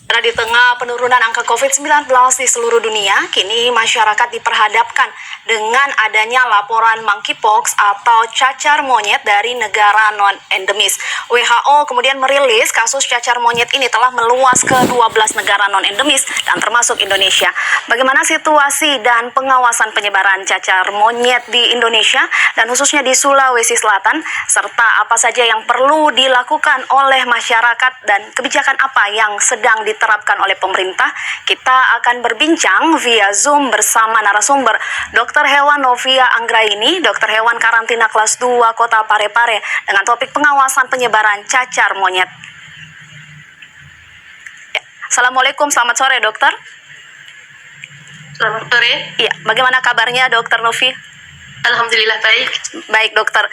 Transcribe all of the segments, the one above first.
Karena di tengah penurunan angka COVID-19 di seluruh dunia, kini masyarakat diperhadapkan dengan adanya laporan monkeypox atau cacar monyet dari negara non-endemis. WHO kemudian merilis kasus cacar monyet ini telah meluas ke 12 negara non-endemis dan termasuk Indonesia. Bagaimana situasi dan pengawasan penyebaran cacar monyet di Indonesia dan khususnya di Sulawesi Selatan, serta apa saja yang perlu dilakukan oleh masyarakat dan kebijakan apa yang sedang diterapkan oleh pemerintah? Kita akan berbincang via Zoom bersama narasumber Dr. Hewan Novia Anggraini, Dokter Hewan Karantina Kelas 2 Kota Parepare dengan topik pengawasan penyebaran cacar monyet. Ya. Assalamualaikum, selamat sore dokter. Selamat sore. Iya, bagaimana kabarnya Dokter Novi? Alhamdulillah baik. Baik dokter,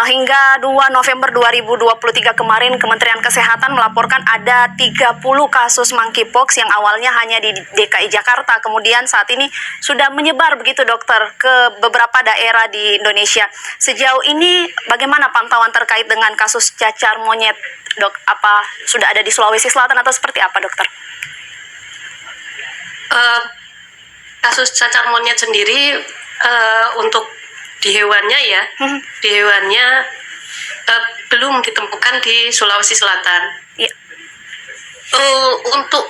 hingga 2 November 2023 kemarin Kementerian Kesehatan melaporkan ada 30 kasus monkeypox yang awalnya hanya di DKI Jakarta, kemudian saat ini sudah menyebar begitu dokter ke beberapa daerah di Indonesia. Sejauh ini bagaimana pantauan terkait dengan kasus cacar monyet dok? Apa sudah ada di Sulawesi Selatan atau seperti apa dokter? Kasus cacar monyet sendiri untuk di hewannya ya, di hewannya belum ditemukan di Sulawesi Selatan. Ya. Untuk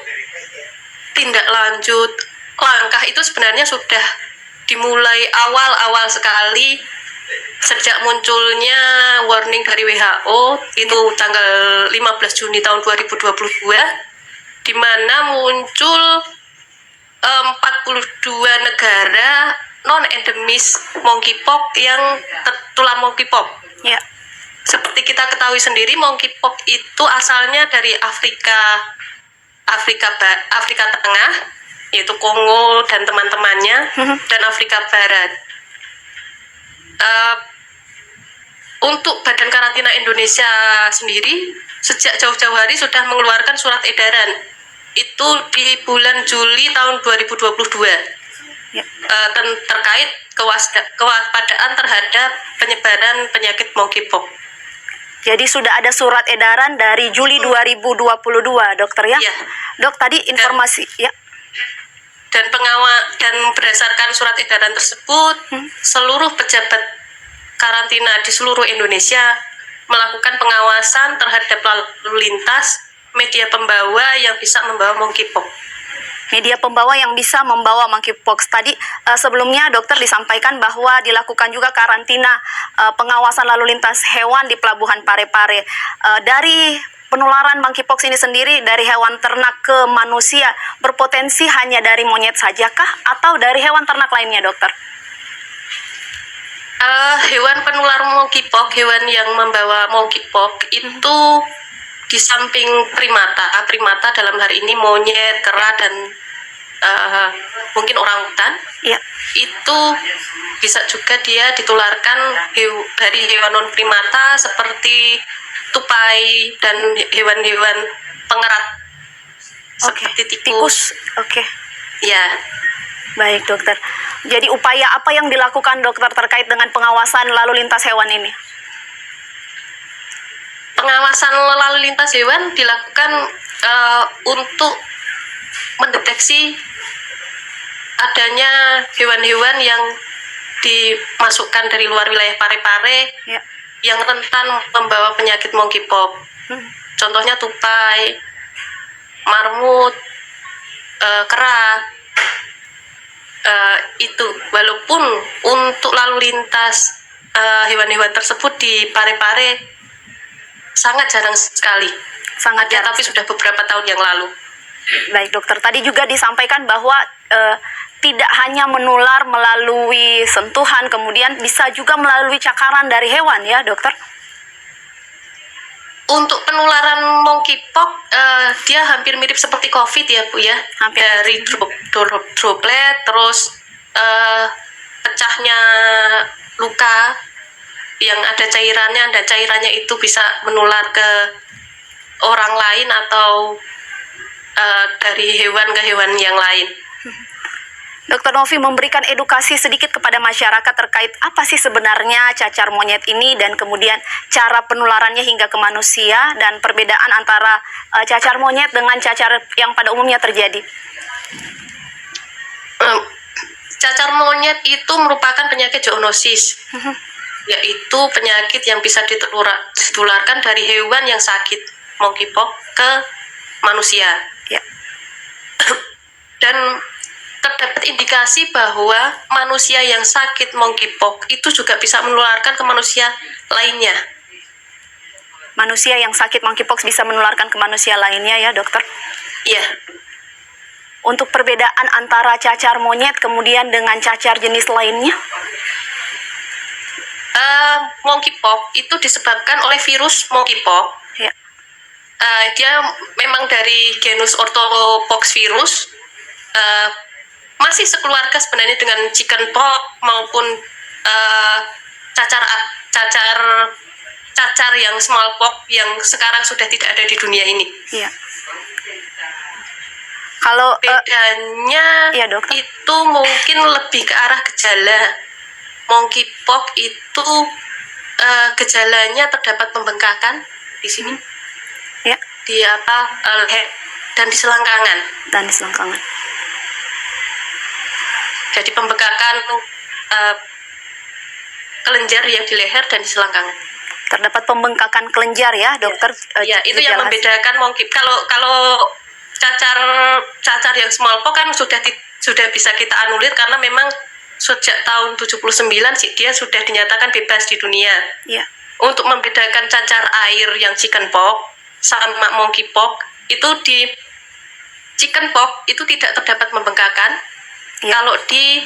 tindak lanjut langkah itu sebenarnya sudah dimulai awal-awal sekali sejak munculnya warning dari WHO itu tanggal 15 Juni tahun 2022, di mana muncul 42 negara non-endemis monkeypox yang tertular monkeypox. Ya. Seperti kita ketahui sendiri, monkeypox itu asalnya dari Afrika Tengah, yaitu Kongo dan teman-temannya, dan Afrika Barat. Untuk Badan Karantina Indonesia sendiri, sejak jauh-jauh hari sudah mengeluarkan surat edaran. Itu di bulan Juli tahun 2022. Ya. Terkait kewaspadaan terhadap penyebaran penyakit monkeypox. Jadi sudah ada surat edaran dari Juli 2022 dokter ya? Ya. Dok, tadi informasi ya. Dan berdasarkan surat edaran tersebut, seluruh pejabat karantina di seluruh Indonesia melakukan pengawasan terhadap lalu lintas media pembawa yang bisa membawa monkeypox. Media pembawa yang bisa membawa monkeypox. Tadi sebelumnya dokter disampaikan bahwa dilakukan juga karantina pengawasan lalu lintas hewan di Pelabuhan Parepare. Dari penularan monkeypox ini sendiri dari hewan ternak ke manusia berpotensi hanya dari monyet sajakah atau dari hewan ternak lainnya dokter? Hewan penular monkeypox, hewan yang membawa monkeypox itu di samping primata dalam hari ini monyet, kera, dan mungkin orangutan, ya. Itu bisa juga dia ditularkan dari hewan non primata seperti tupai dan hewan-hewan pengerat seperti tikus. Oke. Ya. Baik dokter. Jadi upaya apa yang dilakukan dokter terkait dengan pengawasan lalu lintas hewan ini? Pengawasan lalu lintas hewan dilakukan untuk mendeteksi adanya hewan-hewan yang dimasukkan dari luar wilayah Parepare, ya, yang rentan membawa penyakit monkeypox. Contohnya tupai, marmut, kera. Itu walaupun untuk lalu lintas hewan-hewan tersebut di Parepare sangat jarang sekali. Sangat jarang. Tapi sudah beberapa tahun yang lalu. Baik dokter, tadi juga disampaikan bahwa tidak hanya menular melalui sentuhan, kemudian bisa juga melalui cakaran dari hewan ya dokter? Untuk penularan monkeypox dia hampir mirip seperti COVID ya Bu ya. Hampir. Dari droplet, terus pecahnya luka yang ada cairannya, dan cairannya itu bisa menular ke orang lain atau dari hewan ke hewan yang lain. Dokter Novi memberikan edukasi sedikit kepada masyarakat terkait apa sih sebenarnya cacar monyet ini dan kemudian cara penularannya hingga ke manusia dan perbedaan antara cacar monyet dengan cacar yang pada umumnya terjadi. Cacar monyet itu merupakan penyakit zoonosis, yaitu penyakit yang bisa ditularkan dari hewan yang sakit monkeypox ke manusia. Ya. Dan terdapat indikasi bahwa manusia yang sakit monkeypox itu juga bisa menularkan ke manusia lainnya. Manusia yang sakit monkeypox bisa menularkan ke manusia lainnya ya, dokter? Iya. Untuk perbedaan antara cacar monyet kemudian dengan cacar jenis lainnya? Monkeypox itu disebabkan oleh virus monkeypox. Ya. Dia memang dari genus Orthopox virus. Masih sekeluarga sebenarnya dengan chickenpox maupun cacar yang smallpox yang sekarang sudah tidak ada di dunia ini. Iya. Kalau bedanya ya, dokter. itu mungkin lebih ke arah gejala. Monkeypox itu gejalanya terdapat pembengkakan di sini, Ya. di leher dan di selangkangan. Dan di selangkangan. Jadi pembengkakan kelenjar yang di leher dan di selangkangan. Terdapat pembengkakan kelenjar ya, dokter? Ya, itu yang gejala. membedakan monkeypox. Kalau cacar yang smallpox kan sudah bisa kita anulir karena memang sejak tahun 79 dia sudah dinyatakan bebas di dunia. Ya. Untuk membedakan cacar air yang chickenpox sama monkeypox, itu di chickenpox itu tidak terdapat pembengkakan. Ya. Kalau di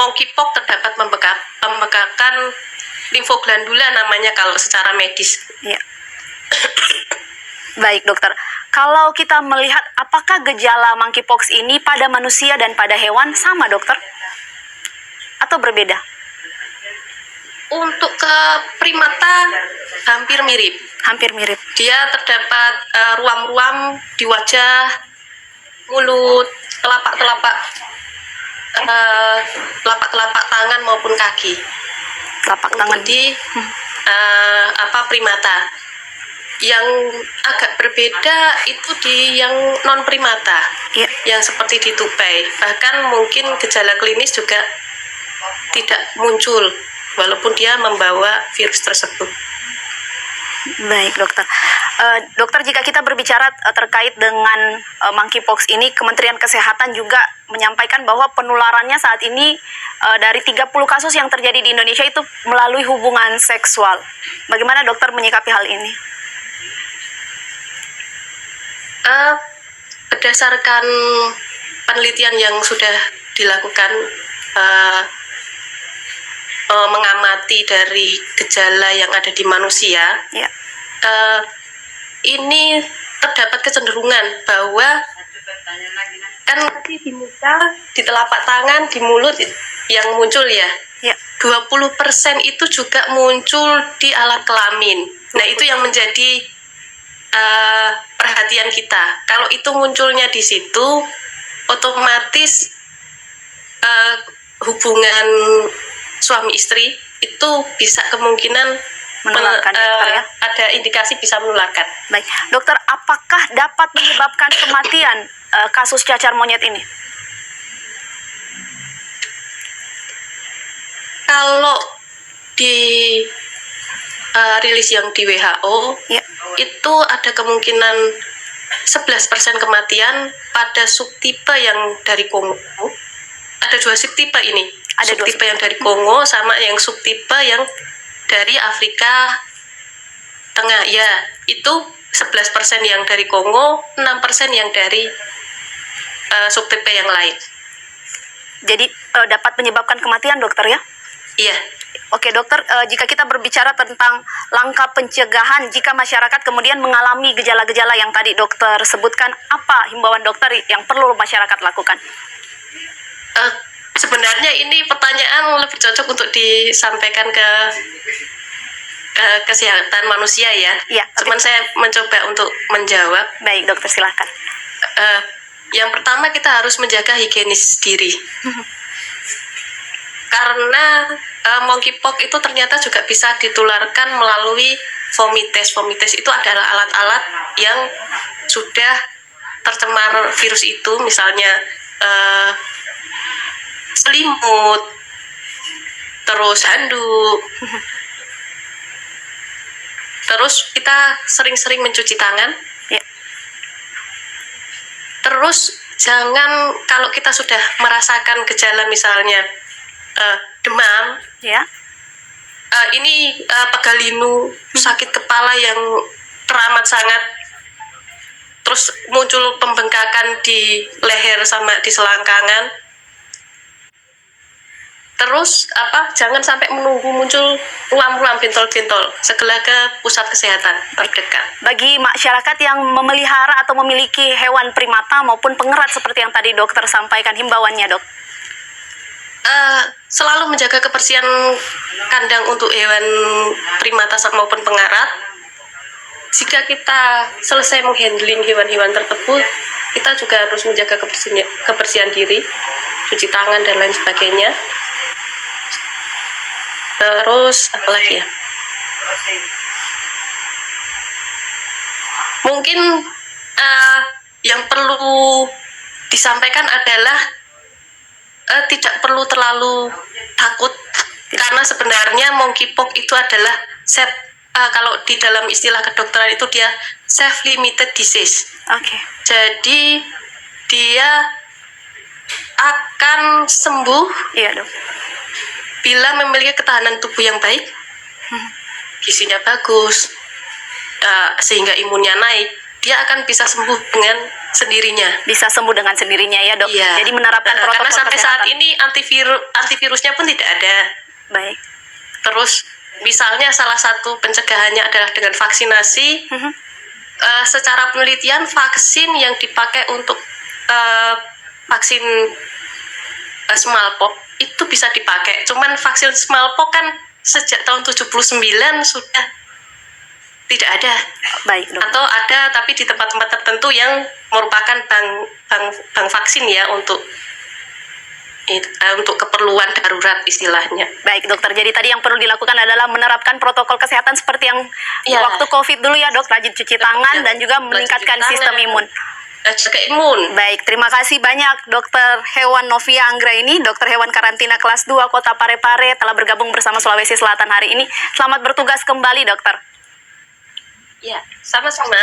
monkeypox terdapat pembengkakan limfoglandula namanya kalau secara medis. Ya. Baik, dokter. Kalau kita melihat apakah gejala monkeypox ini pada manusia dan pada hewan sama, dokter? Atau berbeda? Untuk ke primata hampir mirip. Hampir mirip. Dia terdapat ruam-ruam di wajah, mulut, telapak-telapak tangan maupun kaki. Telapak tangan. Di primata. Yang agak berbeda itu di yang non primata, Ya. yang seperti di tupai. Bahkan mungkin gejala klinis juga tidak muncul walaupun dia membawa virus tersebut. Baik, dokter. Dokter, jika kita berbicara terkait dengan monkeypox ini, Kementerian Kesehatan juga menyampaikan bahwa penularannya saat ini dari 30 kasus yang terjadi di Indonesia itu melalui hubungan seksual. Bagaimana dokter menyikapi hal ini? Berdasarkan penelitian yang sudah dilakukan mengamati dari gejala yang ada di manusia, Ya. ini terdapat kecenderungan bahwa kan di muka, di telapak tangan, di mulut yang muncul ya, Ya. 20% itu juga muncul di alat kelamin. Nah, itu yang menjadi perhatian kita. Kalau itu munculnya di situ, otomatis hubungan suami istri itu bisa kemungkinan Menularkan, dokter, ya? ada indikasi bisa menularkan. Baik, dokter, apakah dapat menyebabkan kematian kasus cacar monyet ini? Kalau di rilis yang di WHO, Ya. itu ada kemungkinan 11% kematian pada subtipe yang dari Kongo. Ada 2 subtipe ini. Ada 2 subtipe yang dari Kongo sama yang subtipe yang dari Afrika Tengah. Ya, itu 11% yang dari Kongo, 6% yang dari subtipe yang lain. Jadi dapat menyebabkan kematian, dokter, ya? Iya. Oke, dokter, jika kita berbicara tentang langkah pencegahan jika masyarakat kemudian mengalami gejala-gejala yang tadi dokter sebutkan, apa himbauan dokter yang perlu masyarakat lakukan? Sebenarnya ini pertanyaan lebih cocok untuk disampaikan ke kesehatan manusia ya. Iya. Cuman saya mencoba untuk menjawab. Baik, dokter, silakan. Yang pertama kita harus menjaga higienis diri. Karena monkeypox itu ternyata juga bisa ditularkan melalui vomites. Vomites itu adalah alat-alat yang sudah tercemar virus itu, misalnya selimut, terus handuk. Terus kita sering-sering mencuci tangan. Ya. Terus jangan, kalau kita sudah merasakan gejala misalnya demam, Ya. ini pegal linu, sakit kepala yang teramat sangat, terus muncul pembengkakan di leher sama di selangkangan. Terus jangan sampai menunggu muncul ruam-ruam bentol-bentol, segera ke pusat kesehatan terdekat. Bagi masyarakat yang memelihara atau memiliki hewan primata maupun pengerat seperti yang tadi dokter sampaikan, himbauannya dok? Selalu menjaga kebersihan kandang untuk hewan primata maupun pengarat. Jika kita selesai menghandling hewan-hewan tersebut, kita juga harus menjaga kebersihan diri, cuci tangan dan lain sebagainya. Terus apa lagi ya? Mungkin yang perlu disampaikan adalah tidak perlu terlalu takut, karena sebenarnya monkeypox itu adalah kalau di dalam istilah kedokteran itu dia self limited disease. Oke. Jadi dia akan sembuh Iya dok. bila memiliki ketahanan tubuh yang baik, gizinya bagus, sehingga imunnya naik, dia akan bisa sembuh dengan sendirinya. Bisa sembuh dengan sendirinya ya dok. Iya. Jadi menerapkan protokol karena sampai kesehatan. saat ini antivirusnya pun tidak ada. Baik. Terus misalnya salah satu pencegahannya adalah dengan vaksinasi. Secara penelitian vaksin yang dipakai untuk vaksin smallpox itu bisa dipakai. Cuman vaksin smallpox kan sejak tahun 79 sudah tidak ada. Baik dok. Atau ada tapi di tempat-tempat tertentu yang merupakan bank vaksin ya untuk keperluan darurat istilahnya. Baik dokter, jadi tadi yang perlu dilakukan adalah menerapkan protokol kesehatan seperti yang Ya. waktu COVID dulu ya dok, rajin cuci tangan dan juga Rajin meningkatkan cuci sistem tangan. imun. Jaga imun. Baik, terima kasih banyak Dokter Hewan Novia Anggraini, Dokter Hewan Karantina Kelas 2 Kota Parepare telah bergabung bersama Sulawesi Selatan hari ini. Selamat bertugas kembali dokter. Ya, sama-sama.